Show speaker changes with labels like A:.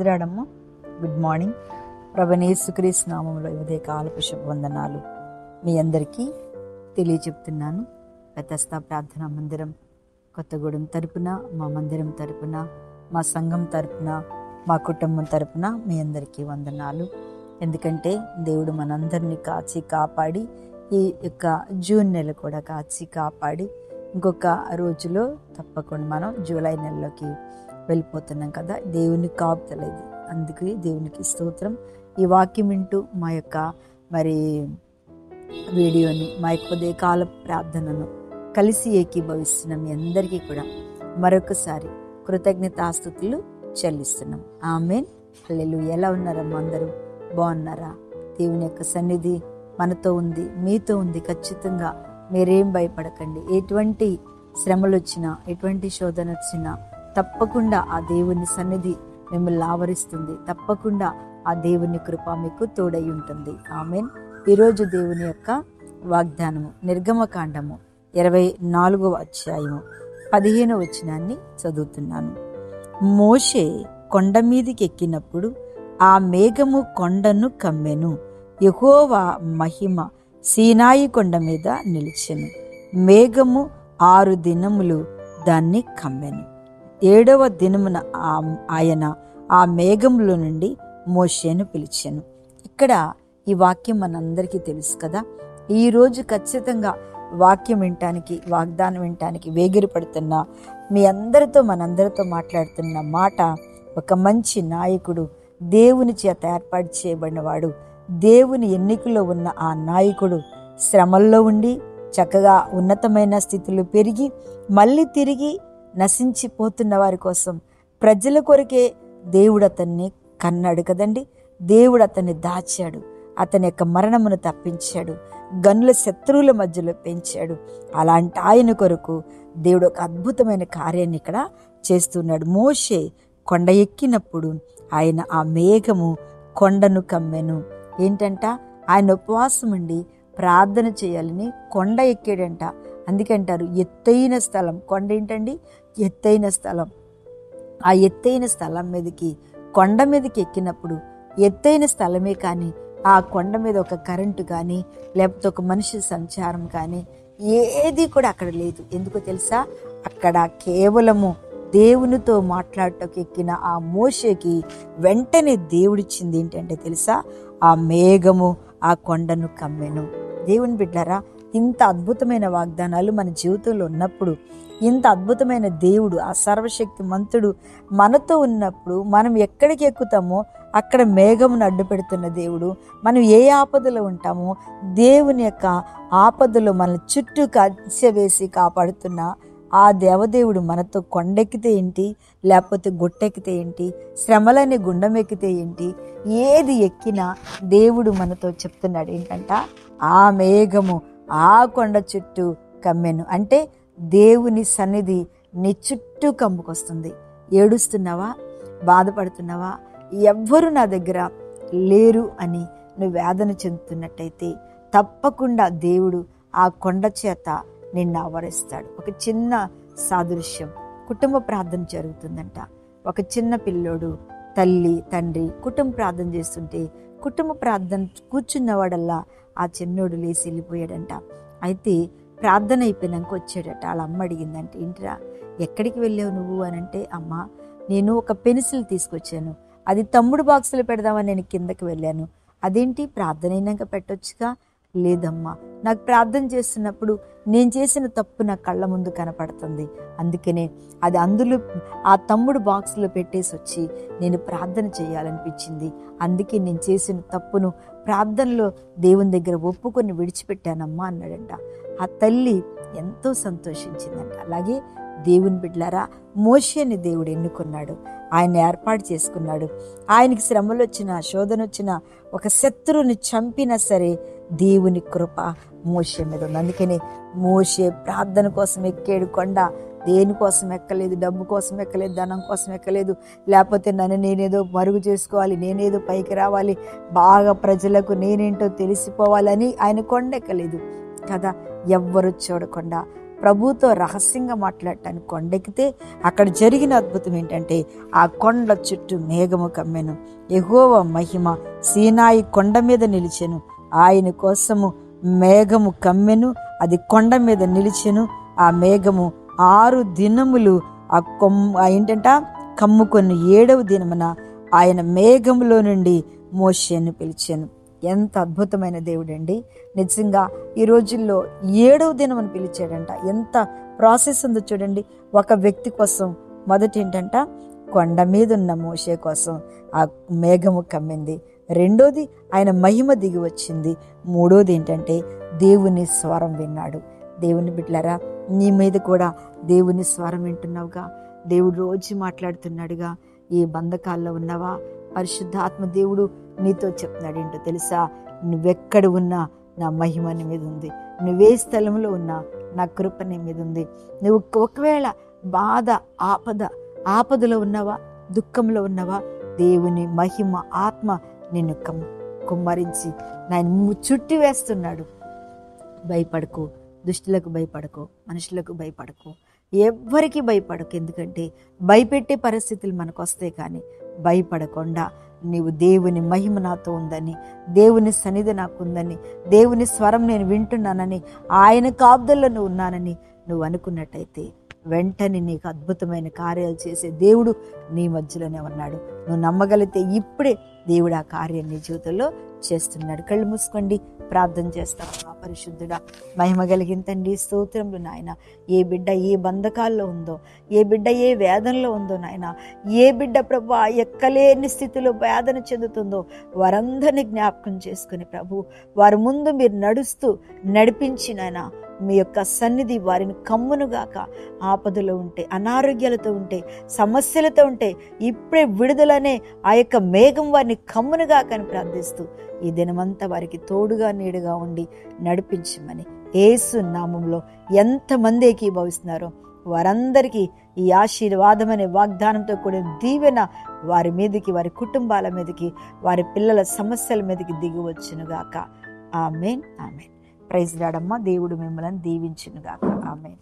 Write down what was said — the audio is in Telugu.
A: ప్రైజ్ రాడమ్మా. Good morning. ప్రభువైన యేసుక్రీస్తు నామములో ఉదయ కాలపు శుభవందనాలు మీ అందరికీ తెలియచెప్తున్నాను. బెతెస్దా ప్రార్థనా మందిరం కొత్తగూడెం తరపున, మా మందిరం తరపున, మా సంఘం తరపున, మా కుటుంబం తరపున మీ అందరికీ వందనాలు. ఎందుకంటే దేవుడు మనందరినీ కాచి కాపాడి ఈ యొక్క జూన్ నెల కూడా కాచి కాపాడి ఇంకొక రోజులో తప్పకుండా మనం జూలై నెలలోకి వెళ్ళిపోతున్నాం కదా. దేవుని కాపుతలేదు, అందుకే దేవునికి స్తోత్రం. ఈ వాక్యం వింటూ మా యొక్క వీడియోని, మా యొక్క ఉదయకాల ప్రార్థనను కలిసి ఏకీభవిస్తున్న మీ అందరికీ కూడా మరొకసారి కృతజ్ఞతాస్తుతులు చెల్లిస్తున్నాం. ఆమేన్. హల్లెలూయా. ఎలా ఉన్నారమ్మా? అందరూ బాగున్నారా? దేవుని యొక్క సన్నిధి మనతో ఉంది, మీతో ఉంది. ఖచ్చితంగా మీరేం భయపడకండి. ఎటువంటి శ్రమలు వచ్చినా, ఎటువంటి శోధన వచ్చినా తప్పకుండా ఆ దేవుని సన్నిధి మిమ్మల్ని ఆవరిస్తుంది. తప్పకుండా ఆ దేవుని కృప మీకు తోడై ఉంటుంది. ఆమేన్. ఈరోజు దేవుని యొక్క వాగ్దానము నిర్గమకాండము 24వ అధ్యాయము 15వ వచనాన్ని చదువుతున్నాను. మోషే కొండ మీదికి ఎక్కినప్పుడు ఆ మేఘము కొండను కమ్మెను. యెహోవా మహిమ సీనాయి కొండ మీద నిలిచెను. మేఘము 6 దినములు దాన్ని కమ్మెను. 7వ దినమున ఆయన ఆ మేఘంలో నుండి మోషేను పిలిచెను. ఇక్కడ ఈ వాక్యం మనందరికీ తెలుసు కదా. ఈరోజు ఖచ్చితంగా వాక్యం వినటానికి, వాగ్దానం వినటానికి వేగిరపడుతున్న మీ అందరితో, మనందరితో మాట్లాడుతున్న మాట, ఒక మంచి నాయకుడు, దేవుని చేత ఏర్పాటు చేయబడినవాడు, దేవుని ఎన్నికలో ఉన్న ఆ నాయకుడు శ్రమల్లో ఉండి చక్కగా ఉన్నతమైన స్థితిలో పెరిగి మళ్ళీ తిరిగి నశించిపోతున్న వారి కోసం, ప్రజల కొరకే దేవుడు అతన్ని కన్నాడు కదండి. దేవుడు అతన్ని దాచాడు, అతని యొక్క మరణమును తప్పించాడు, గనుల శత్రువుల మధ్యలో పెంచాడు. అలాంటి ఆయన కొరకు దేవుడు ఒక అద్భుతమైన కార్యాన్ని ఇక్కడ చేస్తున్నాడు. మోషే కొండ ఎక్కినప్పుడు ఆయన ఆ మేఘము కొండను కమ్మెను. ఏంటంట? ఆయన ఉపవాసం ఉండి ప్రార్థన చేయాలని కొండ ఎక్కాడంట. అందుకంటారు ఎత్తైన స్థలం. కొండ ఏంటండి? ఎత్తైన స్థలం. ఆ ఎత్తైన స్థలం మీదకి, కొండ మీదకి ఎక్కినప్పుడు ఎత్తైన స్థలమే కానీ ఆ కొండ మీద ఒక కరెంటు కానీ లేకపోతే ఒక మనిషి సంచారం కానీ ఏది కూడా అక్కడ లేదు. ఎందుకో తెలుసా? అక్కడ కేవలము దేవునితో మాట్లాడటకు ఎక్కిన ఆ మోషేకి వెంటనే దేవుడిచ్చింది ఏంటంటే తెలుసా? ఆ మేఘము ఆ కొండను కమ్మెను. దేవుని బిడ్డలారా, ఇంత అద్భుతమైన వాగ్దానాలు మన జీవితంలో ఉన్నప్పుడు, ఇంత అద్భుతమైన దేవుడు, ఆ సర్వశక్తి మంతుడు మనతో ఉన్నప్పుడు మనం ఎక్కడికి ఎక్కుతామో అక్కడ మేఘమును అడ్డు పెడుతున్న దేవుడు, మనం ఏ ఆపదలో ఉంటామో దేవుని యొక్క ఆపదలో మన చుట్టూ కంచె వేసి కాపాడుతున్న ఆ దేవదేవుడు మనతో కొండెక్కితే ఏంటి, లేకపోతే గుట్టెక్కితే ఏంటి, శ్రమలని గుండం ఎక్కితే ఏంటి, ఏది ఎక్కినా దేవుడు మనతో చెప్తున్నాడు ఏంటంట? ఆ మేఘము ఆ కొండ చుట్టూ కమ్మెను. అంటే దేవుని సన్నిధి నీ చుట్టూ కమ్ముకొస్తుంది. ఏడుస్తున్నావా? బాధపడుతున్నావా? ఎవ్వరు నా దగ్గర లేరు అని నువ్వు వేదన చెందుతున్నట్టయితే తప్పకుండా దేవుడు ఆ కొండ చేత నిన్ను ఆవరిస్తాడు. ఒక చిన్న సాదృశ్యం, కుటుంబ ప్రార్థన జరుగుతుందంట. ఒక చిన్న పిల్లోడు, తల్లి, తండ్రి కుటుంబ ప్రార్థన చేస్తుంటే కుటుంబ ప్రార్థన కూర్చున్నవాడల్లా ఆ చిన్నోడు లేచి వెళ్ళిపోయాడంట. అయితే ప్రార్థన అయిపోయినాక వచ్చాడట. వాళ్ళ అమ్మ అడిగిందంటే, ఏంటిరా ఎక్కడికి వెళ్ళావు నువ్వు అని అంటే, అమ్మ నేను ఒక పెన్సిల్ తీసుకొచ్చాను, అది తమ్ముడు బాక్సులో పెడదామని నేను కిందకి వెళ్ళాను. అదేంటి ప్రార్థన అయినాక పెట్టొచ్చుగా? లేదమ్మా, నాకు ప్రార్థన చేస్తున్నప్పుడు నేను చేసిన తప్పు నా కళ్ళ ముందు కనపడుతుంది, అందుకనే అది అందులో ఆ తమ్ముడు బాక్స్లో పెట్టేసి వచ్చి నేను ప్రార్థన చేయాలనిపించింది, అందుకే నేను చేసిన తప్పును ప్రార్థనలో దేవుని దగ్గర ఒప్పుకొని విడిచిపెట్టానమ్మా అన్నాడంట. ఆ తల్లి ఎంతో సంతోషించిందంట. అలాగే దేవుని బిడ్డలారా, మోషేని దేవుడు ఎన్నుకున్నాడు, ఆయన ఏర్పాటు చేసుకున్నాడు. ఆయనకి శ్రమలు వచ్చినా, శోధన వచ్చినా, ఒక శత్రువుని చంపినా సరే దేవుని కృప మోషే మీద ఉంది. అందుకని మోషే ప్రార్థన కోసం ఎక్కాడు కొండ. దేనికోసం ఎక్కలేదు, డబ్బు కోసం ఎక్కలేదు, ధనం కోసం ఎక్కలేదు, లేకపోతే నన్ను నేనేదో మరుగు చేసుకోవాలి, నేనేదో పైకి రావాలి, బాగా ప్రజలకు నేనేంటో తెలిసిపోవాలని ఆయన కొండ ఎక్కలేదు కదా. ఎవ్వరు చూడకుండా ప్రభుతో రహస్యంగా మాట్లాడటానికి కొండెక్కితే అక్కడ జరిగిన అద్భుతం ఏంటంటే ఆ కొండ చుట్టూ మేఘము కమ్మెను. యెహోవా మహిమ సీనాయి కొండ మీద నిలిచెను. ఆయన కోసము మేఘము కమ్మెను, అది కొండ మీద నిలిచెను. ఆ మేఘము 6 దినములు ఏంటంట కమ్ముకొని 7వ దినమున ఆయన మేఘములో నుండి మోషేను పిలిచాను. ఎంత అద్భుతమైన దేవుడండి. నిజంగా ఈ రోజుల్లో 7వ దినమని పిలిచాడంట. ఎంత ప్రాసెస్ ఉందో చూడండి. ఒక వ్యక్తి కోసం మొదటి ఏంటంట కొండ మీద ఉన్న మోషే కోసం ఆ మేఘము కమ్మింది. రెండోది ఆయన మహిమ దిగి వచ్చింది. మూడోది ఏంటంటే దేవుని స్వరం విన్నాడు. దేవుని బిడ్డలారా, నీ మీద కూడా దేవుని స్వరం వింటున్నావుగా? దేవుడు రోజు మాట్లాడుతున్నాడుగా. ఈ బంధకాల్లో ఉన్నావా? పరిశుద్ధాత్మ దేవుడు నీతో చెప్తున్నాడు. ఏంటో తెలుసా? నువ్వెక్కడ ఉన్నా నా మహిమ నీ మీద ఉంది. నువ్వే స్థలంలో ఉన్నా నా కృప నీ మీద ఉంది. నువ్వు ఒకవేళ బాధ ఆపదలో ఉన్నావా, దుఃఖంలో ఉన్నావా, దేవుని మహిమ ఆత్మ నిన్ను కుమ్మరించి ఆయన చుట్టి వేస్తున్నాడు. భయపడకు, దుష్టులకు భయపడకు, మనుషులకు భయపడకు, ఎవ్వరికి భయపడకు. ఎందుకంటే భయపెట్టే పరిస్థితులు మనకు వస్తాయి, కానీ భయపడకుండా నీవు దేవుని మహిమ నాతో ఉందని, దేవుని సన్నిధి నాకు ఉందని, దేవుని స్వరం నేను వింటున్నానని, ఆయన కాపుదల్లో నువ్వు ఉన్నానని నువ్వు అనుకున్నట్టయితే వెంటనే నీకు అద్భుతమైన కార్యాలు చేసే దేవుడు నీ మధ్యలోనే ఉన్నాడు. నువ్వు నమ్మగలిగితే ఇప్పుడే దేవుడు ఆ కార్యం నీ జీవితంలో చేస్తున్నాడు. కళ్ళు మూసుకోండి, ప్రార్థన చేస్తాను. మా పరిశుద్ధుడా, మహిమ కలిగిన తండ్రి, స్తోత్రములు నాయన. ఏ బిడ్డ ఏ బంధకాల్లో ఉందో, ఏ బిడ్డ ఏ వేదనలో ఉందో నాయన, ఏ బిడ్డ ప్రభు ఎక్కలేని స్థితిలో వేదన చెందుతుందో వారందరినీ జ్ఞాపకం చేసుకుని ప్రభు వారి ముందు మీరు నడిపించి నాయన మీ యొక్క సన్నిధి వారిని కమ్మునుగాక. ఆపదలో ఉంటే, అనారోగ్యాలతో ఉంటే, సమస్యలతో ఉంటే ఇప్పుడే విడుదలనే ఆ యొక్క మేఘం వారిని కమ్మునుగాక అని ప్రార్థిస్తూ ఈ దినమంతా వారికి తోడుగా నీడుగా ఉండి నడిపించమని యేసు నామంలో ఎంతమంది ఏకీభవిస్తున్నారో వారందరికీ ఈ ఆశీర్వాదం అనే వాగ్దానంతో కూడిన దీవెన వారి మీదకి, వారి కుటుంబాల మీదకి, వారి పిల్లల సమస్యల మీదకి దిగివచ్చునుగాక. ఆమేన్, ఆమేన్. ప్రైజ్ లార్డ్ అమ్మ. దేవుడు మిమ్మల్ని దీవించునుగాక. ఆమేన్.